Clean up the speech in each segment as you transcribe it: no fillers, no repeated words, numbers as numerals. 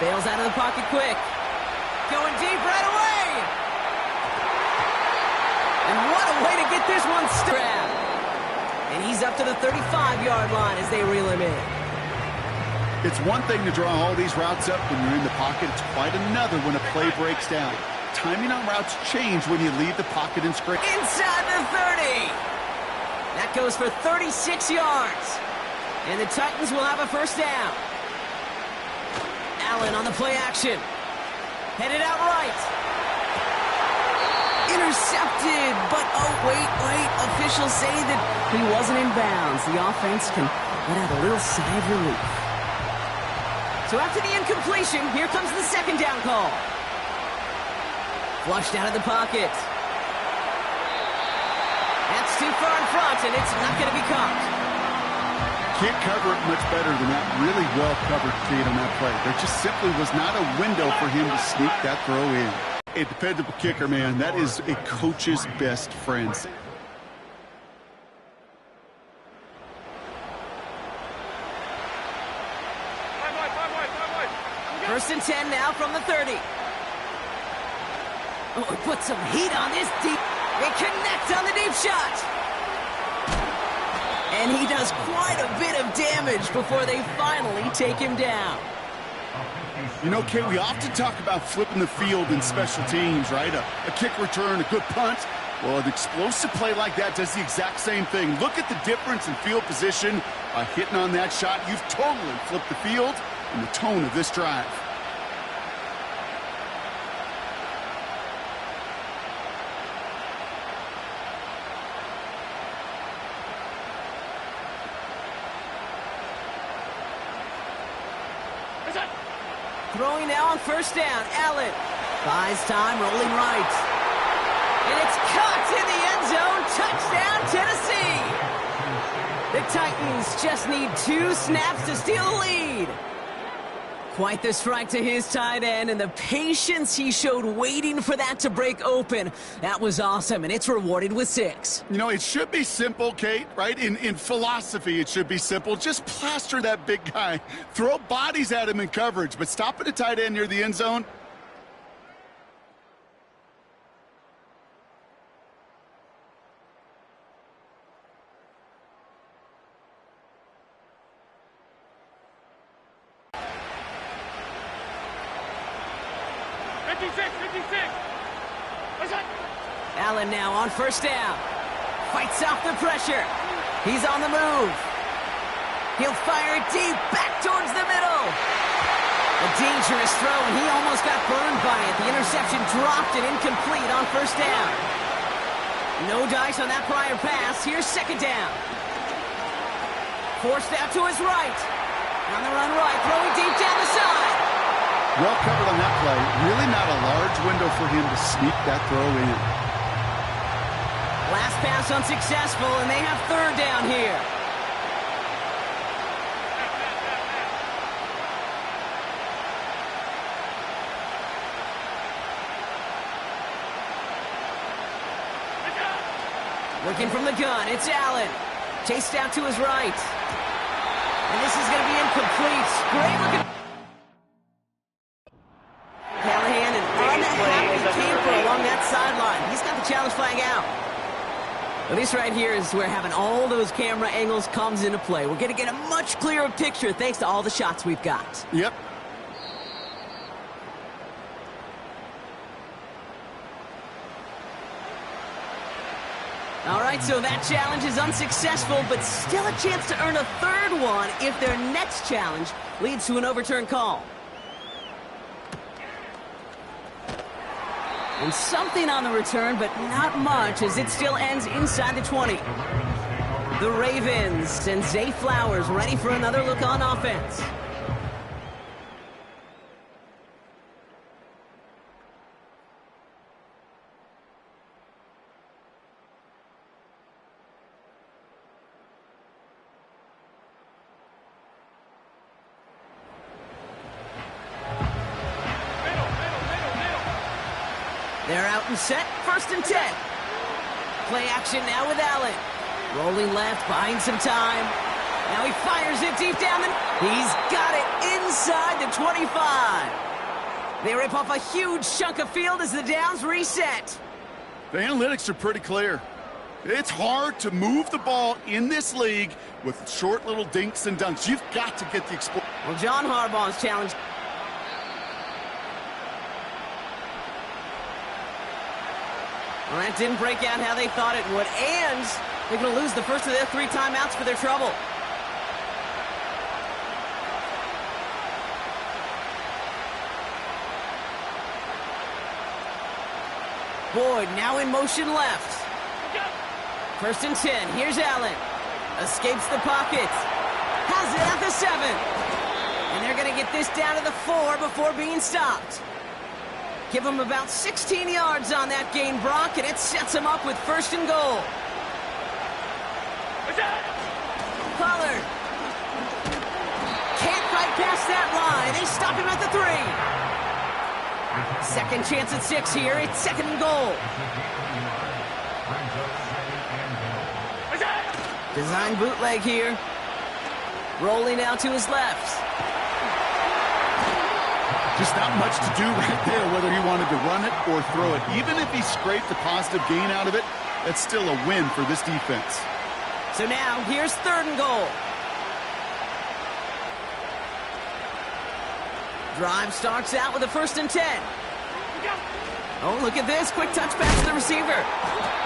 Bails out of the pocket quick. Going deep right away. And what a way to get this one started. And he's up to the 35-yard line as they reel him in. It's one thing to draw all these routes up when you're in the pocket. It's quite another when a play breaks down. Timing on routes change when you leave the pocket and scrape. Inside the 30. That goes for 36 yards. And the Titans will have a first down. Allen on the play action. Headed out right. Intercepted, but oh, wait. Officials say that he wasn't in bounds. The offense can let out a little sigh of relief. So after the incompletion, here comes the second down call. Flushed out of the pocket. That's too far in front, and it's not going to be caught. Can't cover it much better than that. Really well-covered feed on that play. There just simply was not a window for him to sneak that throw in. A dependable kicker, man. That is a coach's best friend. First and 10 now from the 30. Oh, put some heat on this deep. They connect on the deep shot. And he does quite a bit of damage before they finally take him down. You know, Kate, we often talk about flipping the field in special teams, right? A kick return, a good punt. Well, an explosive play like that does the exact same thing. Look at the difference in field position. By hitting on that shot, you've totally flipped the field and the tone of this drive. Throwing now on first down, Allen. Buys time, rolling right. And it's caught in the end zone. Touchdown, Tennessee. The Titans just need 2 snaps to steal the lead. Quite the strike to his tight end, and the patience he showed waiting for that to break open. That was awesome, and it's rewarded with 6. You know, it should be simple, Kate, right? In philosophy, it should be simple. Just plaster that big guy. Throw bodies at him in coverage, but stop at a tight end near the end zone. Allen now on first down. Fights off the pressure. He's on the move. He'll fire it deep back towards the middle. A dangerous throw, and he almost got burned by it. The interception dropped and incomplete on first down. No dice on that prior pass. Here's second down. Forced out to his right. On the run right, throwing deep down the side. Well covered on that play. Really not a large window for him to sneak that throw in. Last pass unsuccessful, and they have third down here. Working from the gun, it's Allen. Chased out to his right. And this is going to be incomplete. Great looking. Callahan, an unhappy camper along that sideline. He's got the challenge flag out. Well, this right here is where having all those camera angles comes into play. We're going to get a much clearer picture thanks to all the shots we've got. Yep. All right, so that challenge is unsuccessful, but still a chance to earn a third one if their next challenge leads to an overturned call. And something on the return, but not much, as it still ends inside the 20. The Ravens and Zay Flowers ready for another look on offense. They're out and set, first and 10. Play action now with Allen. Rolling left, buying some time. Now he fires it deep down the... He's got it inside the 25. They rip off a huge chunk of field as the downs reset. The analytics are pretty clear. It's hard to move the ball in this league with short little dinks and dunks. You've got to get the explosion. Well, John Harbaugh's challenge. Well, that didn't break out how they thought it would, and they're going to lose the first of their 3 timeouts for their trouble. Boyd now in motion left. 1st and 10. Here's Allen. Escapes the pocket. Has it at the 7. And they're going to get this down to the 4 before being stopped. Give them about 16 yards on that gain, Brock, and it sets them up with 1st and goal. Pollard. Can't quite pass that line. They stop him at the 3. 2nd chance at 6 here. It's 2nd and goal. Design bootleg here. Rolling out to his left. Just not much to do right there, whether he wanted to run it or throw it. Even if he scraped a positive gain out of it, that's still a win for this defense. So now, here's 3rd and goal. Drive starts out with a 1st and 10. Oh, look at this. Quick touch pass to the receiver.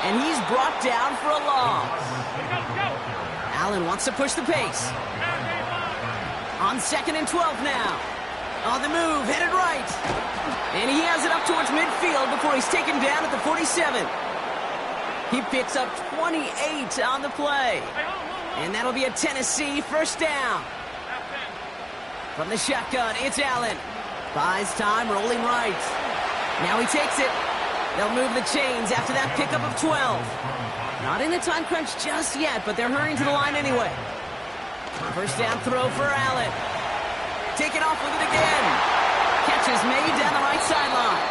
And he's brought down for a loss. Allen wants to push the pace. On 2nd and 12 now. On the move, headed right. And he has it up towards midfield before he's taken down at the 47. He picks up 28 on the play. And that'll be a Tennessee 1st down. From the shotgun, it's Allen. Buys time, rolling right. Now he takes it. They'll move the chains after that pickup of 12. Not in the time crunch just yet, but they're hurrying to the line anyway. 1st down throw for Allen. Taken off with it again. Catch is made down the right sideline.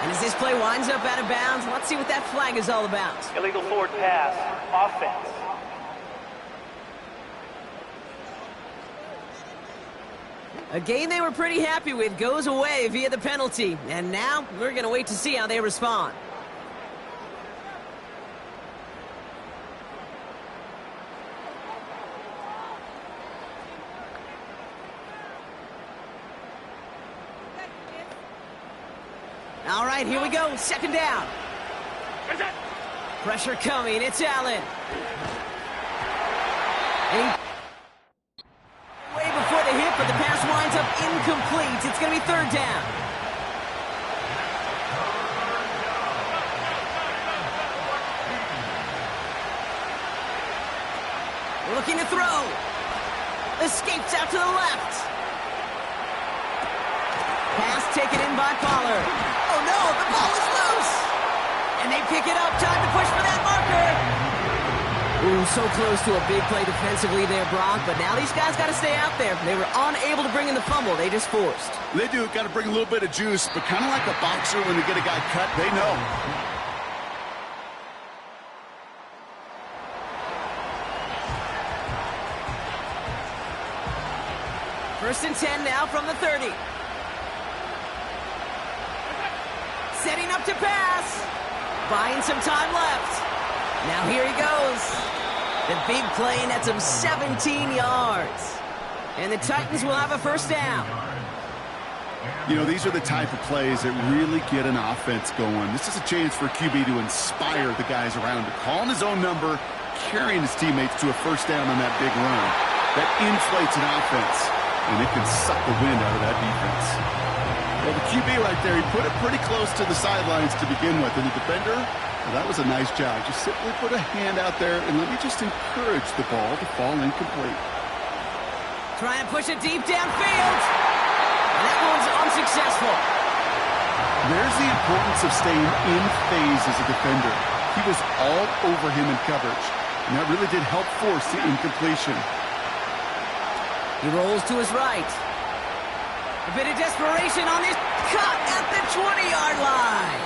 And as this play winds up out of bounds, let's see what that flag is all about. Illegal forward pass, offense. A game they were pretty happy with goes away via the penalty. And now we're going to wait to see how they respond. All right, here we go. 2nd down. Pressure coming. It's Allen. Way before the hit, but the pass winds up incomplete. It's going to be 3rd down. Looking to throw. Escapes out to the left. Pass taken in by Pollard. Oh no, the ball is loose! And they pick it up, time to push for that marker! Ooh, so close to a big play defensively there, Brock, but now these guys got to stay out there. They were unable to bring in the fumble, they just forced. They do, got to bring a little bit of juice, but kind of like a boxer when they get a guy cut, they know. First and 10 now from the 30. Setting up to pass. Buying some time left. Now here he goes. The big play nets him 17 yards. And the Titans will have a 1st down. You know, these are the type of plays that really get an offense going. This is a chance for QB to inspire the guys around him, calling his own number, carrying his teammates to a 1st down on that big run. That inflates an offense, and it can suck the wind out of that defense. Well, the QB right there, he put it pretty close to the sidelines to begin with. And the defender, well, that was a nice job. Just simply put a hand out there and let me just encourage the ball to fall incomplete. Try and push it deep downfield. And that one's unsuccessful. There's the importance of staying in phase as a defender. He was all over him in coverage. And that really did help force the incompletion. He rolls to his right. A bit of desperation on this cut at the 20-yard line.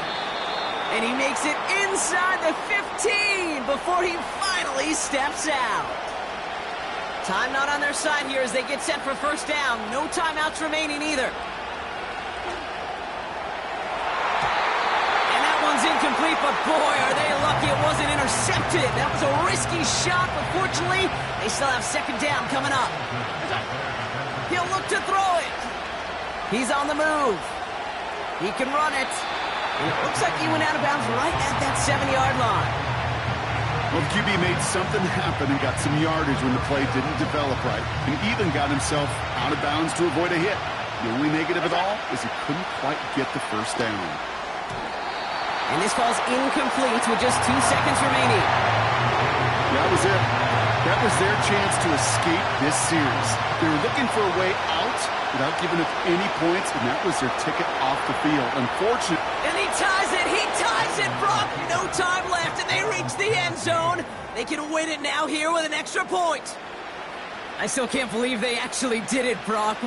And he makes it inside the 15 before he finally steps out. Time not on their side here as they get set for first down. No timeouts remaining either. And that one's incomplete, but boy, are they lucky it wasn't intercepted. That was a risky shot, but fortunately, they still have second down coming up. He'll look to throw it. He's on the move. He can run it. And it looks like he went out of bounds right at that 7-yard line. Well, the QB made something happen and got some yardage when the play didn't develop right, and even got himself out of bounds to avoid a hit. The only negative of it all is he couldn't quite get the first down. And this falls incomplete with just 2 seconds remaining. That was it. That was their chance to escape this series. They were looking for a way out without giving up any points, and that was their ticket off the field. Unfortunately. And he ties it. He ties it, Brock. No time left, and they reach the end zone. They can win it now here with an extra point. I still can't believe they actually did it, Brock.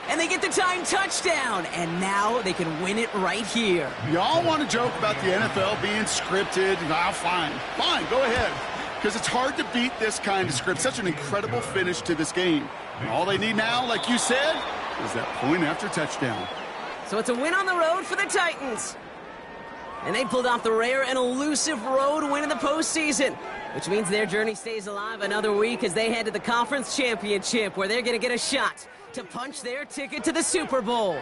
And they get the tying touchdown, and now they can win it right here. Y'all want to joke about the NFL being scripted? Ah, fine. Fine, go ahead. Because it's hard to beat this kind of script. Such an incredible finish to this game. And all they need now, like you said, is that point after touchdown. So it's a win on the road for the Titans. And they pulled off the rare and elusive road win in the postseason, which means their journey stays alive another week as they head to the Conference Championship, where they're going to get a shot to punch their ticket to the Super Bowl.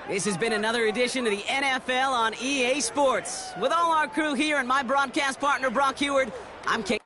This has been another edition of the NFL on EA Sports. With all our crew here and my broadcast partner, Brock Heward, I'm Kate.